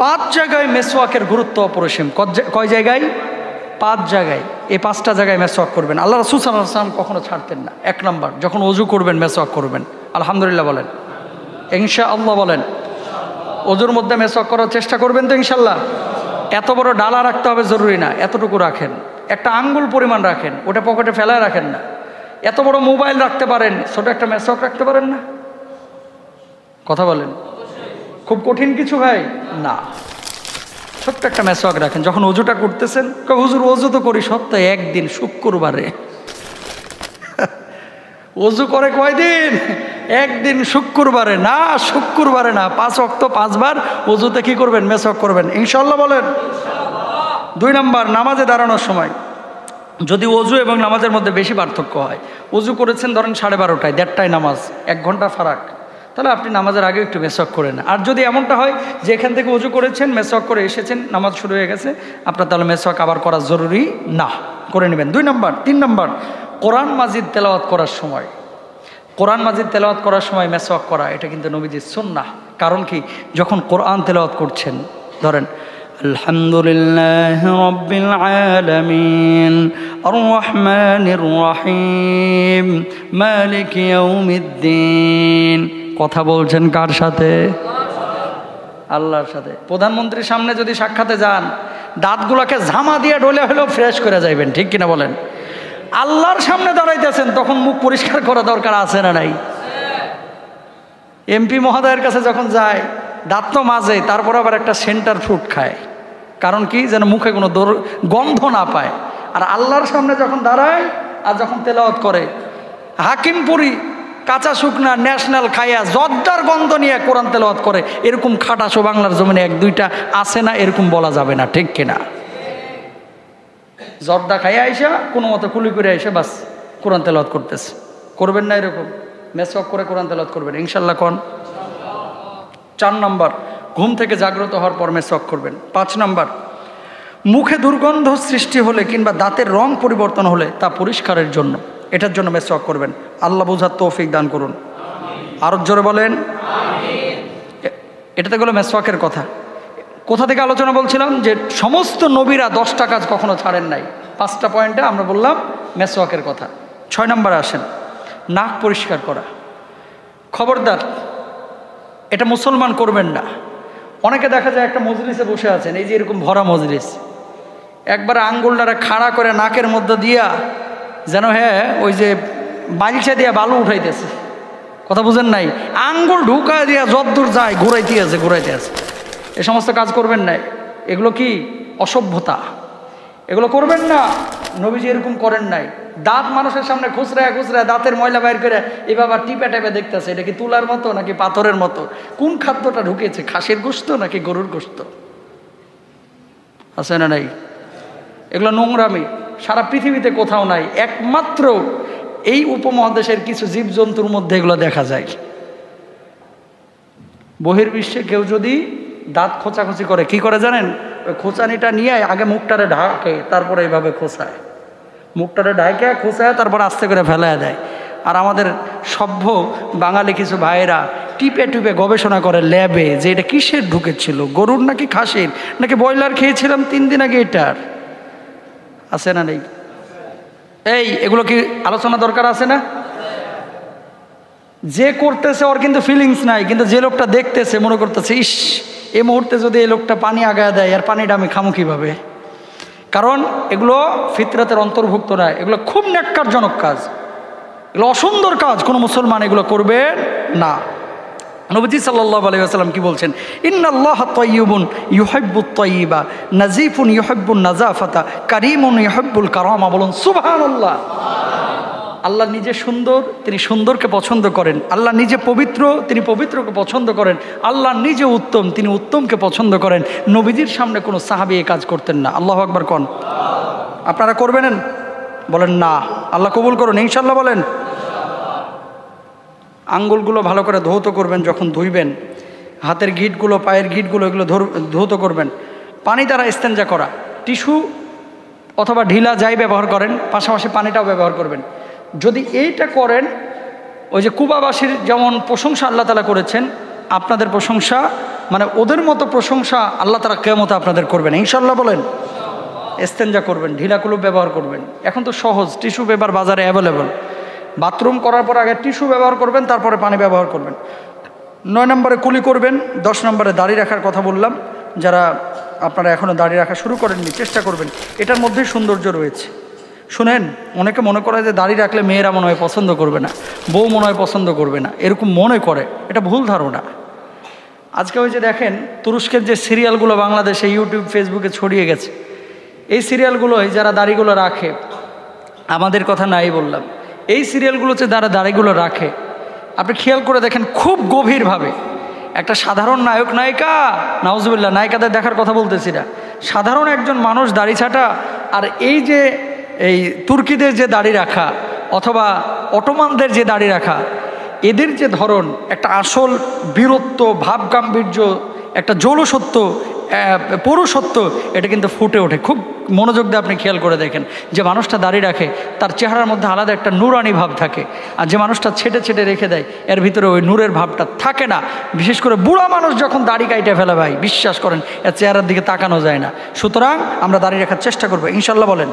5 জায়গায় মেসওয়াকের গুরুত্ব অপরিসীম। কয় জায়গায়? 5 জায়গায়। এই 5টা জায়গায় মেসওয়াক করবেন। আল্লাহ রাসূল সাল্লাল্লাহু আলাইহি ওয়াসাল্লাম কখনো ছাড়তেন না। 1 নম্বর, যখন ওযু করবেন মেসওয়াক করবেন। আলহামদুলিল্লাহ বলেন, ইনশাআল্লাহ বলেন। ওযুর মধ্যে মেসওয়াক করার চেষ্টা করবেন তো ইনশাআল্লাহ। এত বড় ডালা রাখতে হবে জরুরি না, এতটুকু রাখেন, একটা আঙ্গুল পরিমাণ রাখেন, ওটা পকেটে ফেলায় রাখেন না। এত বড় মোবাইল রাখতে পারেন, ছোট একটা মেসওয়াক রাখতে পারেন না? কথা বলেন, খুব কঠিন কিছু ভাই না, ছোট্ট একটা মেসওয়াক রাখেন। যখন ওযুটা করতেছেন, হুজুর ওযু তো করি সপ্তাহে একদিন, শুক্রবারে। ওযু করে কয়দিন? একদিন, শুক্রবারে। না, শুক্রবারে না, 5 ওয়াক্ত 5 বার ওযুতে কি করবেন? মেসওয়াক করবেন ইনশাআল্লাহ বলেন। 2 নম্বর, নামাজে দাঁড়ানোর সময় যদি ওযু এবং নামাজের মধ্যে বেশি পার্থক্য হয়, ওযু করেছেন ধরেন 12:30টায়, 1:30টায় নামাজ, 1 ঘন্টা ফারাক, তাহলে আপনি নামাজের আগে একটু মেসওয়াক করে নেন। আর যদি এমনটা হয় যে এখান থেকে ওযু করেছেন, মেসওয়াক করে এসেছেন, নামাজ শুরু হয়ে গেছে, আপনার তাহলে মেসওয়াক আবার করা জরুরি না, করে নেবেন। 2 নম্বর। 3 নম্বর, কোরআন মাজিদ তেলাওয়াত করার সময়, কোরআন মাজিদ তেলাওয়াত করার সময় মেসওয়াক করা, এটা কিন্তু নবীজির সুন্নাহ। কারণ কি? যখন কোরআন তেলাওয়াত করছেন, ধরেন আলহামদুলিল্লাহি রাব্বিল আলামিন আর রহমানির রহিম মালিকি ইয়াউমিদ্দিন, কথা বলছেন কার সাথে? আল্লাহর সাথে। প্রধানমন্ত্রীর সামনে যদি সাক্ষাতে যান, দাঁতগুলোকে ঝামা দিয়ে ডলে হলেও ফ্রেশ করে যাইবেন, ঠিক কিনা বলেন? আল্লাহর সামনে দাঁড়াইতেছেন, তখন মুখ পরিষ্কার করা দরকার আছে না নাই? এমপি মহোদয়ের কাছে যখন যায়, দাঁত তো মাজে, তারপর আবার একটা সেন্টার ফ্রুট খায়। কারণ কি? যেন মুখে কোনো গন্ধ না পায়। আর আল্লাহর সামনে যখন দাঁড়ায় আর যখন তেলাওয়াত করে, হাকিমপুরি কাঁচা শুকনা ন্যাশনাল খাইয়া জর্দার গন্ধ নিয়ে কোরআন তেলাওয়াত করে, এরকম খাটাসো বাংলার জমিনে 1-2টা আছে না? এরকম বলা যাবে না, ঠিক কিনা? জর্দা খাইয়া আইসা কোনো মতো কুলি করে আইসা বাস কোরআন তেলাওয়াত করতেছে, করবেন না এরকম। মেসওয়াক করে কোরআন তেলাওয়াত করবেন ইনশাআল্লাহ। কোন? 4 নম্বর, ঘুম থেকে জাগ্রত হওয়ার পর মেসওয়াক করবেন। 5 নম্বর, মুখে দুর্গন্ধ সৃষ্টি হলে কিংবা দাঁতের রং পরিবর্তন হলে তা পরিষ্কারের জন্য, এটার জন্য মেসওয়াক করবেন। আল্লাহ বুঝার তৌফিক দান করুন। আরো জোরে বলেন আমিন। এটাতে গেল মেসওয়াকের কথা। কোথা থেকে আলোচনা বলছিলাম? যে সমস্ত নবীরা 10টা কাজ কখনো ছাড়েন নাই। 5টা পয়েন্টে আমরা বললাম মেসওয়াকের কথা। 6 নম্বরে আসেন, নাক পরিষ্কার করা। খবরদার, এটা মুসলমান করবেন না। অনেকে দেখা যায় একটা মজলিসে বসে আছেন, এই যে এরকম ভরা মজলিস, একবার আঙ্গুলটারে খাড়া করে নাকের মধ্যে দিয়া যেন ওই যে বালিশা দিয়া বালু উঠাইতেছে, কথা বুঝেন নাই? আঙ্গুল ঢুকায় দিয়া যতদূর যায় ঘুরাইতে আছে। এ সমস্ত কাজ করবেন না। এগুলো কি? অসভ্যতা। এগুলো করবেন না। নবীজি এরকম করেন নাই। দাঁত মানুষের সামনে খুচরায় দাঁতের ময়লা বাইর করে এভাবে টিপে দেখতেছে, এটা কি তুলার মতো নাকি পাথরের মতো? কোন খাদ্যটা ঢুকেছে? খাসির গোশত নাকি গরুর গোশত? আছে না নাই? এগুলো নোংরামি সারা পৃথিবীতে কোথাও নাই, একমাত্র এই উপমহাদেশের কিছু জীবজন্তুর মধ্যে এগুলো দেখা যায়। বহির্বিশ্বে কেউ যদি দাঁত খোঁচাখুচি করে, কি করে জানেন? ওই খোঁচানিটা নিয়ে আগে মুখটারে ঢাকে, তারপরে এইভাবে খোঁচায়, মুখটারে ঢাকে খোঁচায়, তারপর আস্তে করে ফেলায় দেয়। আর আমাদের সভ্য বাঙালি কিছু ভাইয়েরা টিপে গবেষণা করে ল্যাবে, যে এটা কিসের ঢুকেছিল, গরুর নাকি খাসির নাকি ব্রয়লার খেয়েছিলাম 3 দিন আগে, এটার আছে না নেই? এগুলো কি আলোচনা দরকার আছে না? যে করতেছে ওর কিন্তু ফিলিংস নাই, কিন্তু যে লোকটা দেখতেছে মনে করতেছে, ইস, এই মুহূর্তে যদি এই লোকটা পানি আগায় দেয়, আর পানিটা আমি খামু কিভাবে? কারণ এগুলো ফিতরাতের অন্তর্ভুক্ত নয়, এগুলো খুব ন্যাক্কারজনক কাজ, এগুলো অসুন্দর কাজ। কোনো মুসলমান এগুলো করবে না। নবীজি সাল্লাল্লাহু আলাইহি ওয়াসাল্লাম কি বলছেন? ইন্নাল্লাহা তাইয়্যিবুন ইউহিব্বুত তাইয়্যিবা, নাযীফুন ইউহিব্বুন নাযাফাতা, কারীমুন ইউহিব্বুল কারামা। বলুন সুবহানাল্লাহ। আল্লাহ নিজে সুন্দর, তিনি সুন্দরকে পছন্দ করেন। আল্লাহ নিজে পবিত্র, তিনি পবিত্রকে পছন্দ করেন। আল্লাহ নিজে উত্তম, তিনি উত্তমকে পছন্দ করেন। নবীজির সামনে কোনো সাহাবী এই কাজ করতেন না। আল্লাহু আকবার কোন? আপনারা করবেন? বলেন না। আল্লাহ কবুল করুন ইনশাআল্লাহ বলেন। আঙ্গুলগুলো ভালো করে ধৌত করবেন, যখন ধুইবেন হাতের গিঁটগুলো, পায়ের গিঁটগুলো, এগুলো ধৌত করবেন। পানি দ্বারা ইস্তেঞ্জা করা, টিস্যু অথবা ঢিলা যাই ব্যবহার করেন, পাশাপাশি পানিটাও ব্যবহার করবেন। যদি এইটা করেন, ওই যে কুবাবাসীর যেমন প্রশংসা আল্লাহ তাআলা করেছেন, আপনাদের প্রশংসা মানে ওদের মতো প্রশংসা আল্লাহ তাআলা কিয়ামতে আপনাদের করবেন ইনশাআল্লাহ বলেন। ইস্তেঞ্জা করবেন, ঢিলা কুলুপ ব্যবহার করবেন। এখন তো সহজ, টিস্যু পেপার বাজারে অ্যাভেলেবল। বাথরুম করার পর আগে টিস্যু ব্যবহার করবেন, তারপরে পানি ব্যবহার করবেন। 9 নম্বরে কুলি করবেন। 10 নম্বরে দাড়ি রাখার কথা বললাম। যারা আপনারা এখনও দাড়ি রাখা শুরু করেননি চেষ্টা করবেন, এটার মধ্যেই সৌন্দর্য রয়েছে। শুনেন, অনেকে মনে করে যে দাড়ি রাখলে মেয়েরা মনে হয় পছন্দ করবে না, বউ মনে হয় পছন্দ করবে না, এরকম মনে করে। এটা ভুল ধারণা। আজকে ওই যে দেখেন তুরস্কের যে সিরিয়ালগুলো বাংলাদেশে ইউটিউব ফেসবুকে ছড়িয়ে গেছে, এই সিরিয়ালগুলোয় যারা দাড়িগুলো রাখে, আমাদের কথা নাই বললাম, এই সিরিয়ালগুলোতে যারা দাড়িগুলো রাখে আপনি খেয়াল করে দেখেন খুব গভীরভাবে, একটা সাধারণ নায়ক নায়িকা, নাউজুবিল্লাহ, নায়িকাদের দেখার কথা বলতেছি না, সাধারণ একজন মানুষ দাড়ি ছাটা আর এই যে এই তুর্কিদের যে দাড়ি রাখা অথবা অটোমানদের যে দাড়ি রাখা, এদের যে ধরন, একটা আসল বীরত্ব, ভাবগাম্ভীর্য, একটা জৌলসত্ব, পৌরসত্ব, এটা কিন্তু ফুটে ওঠে। খুব মনোযোগ দিয়ে আপনি খেয়াল করে দেখেন, যে মানুষটা দাড়ি রাখে তার চেহারার মধ্যে আলাদা একটা নূরানি ভাব থাকে, আর যে মানুষটা ছেটে ছেটে রেখে দেয় এর ভিতরে ওই নূরের ভাবটা থাকে না। বিশেষ করে বুড়া মানুষ যখন দাড়ি কাইটে ফেলে ভাই, বিশ্বাস করেন এর চেহারার দিকে তাকানো যায় না। সুতরাং আমরা দাড়ি রাখার চেষ্টা করবো ইনশাল্লাহ বলেন।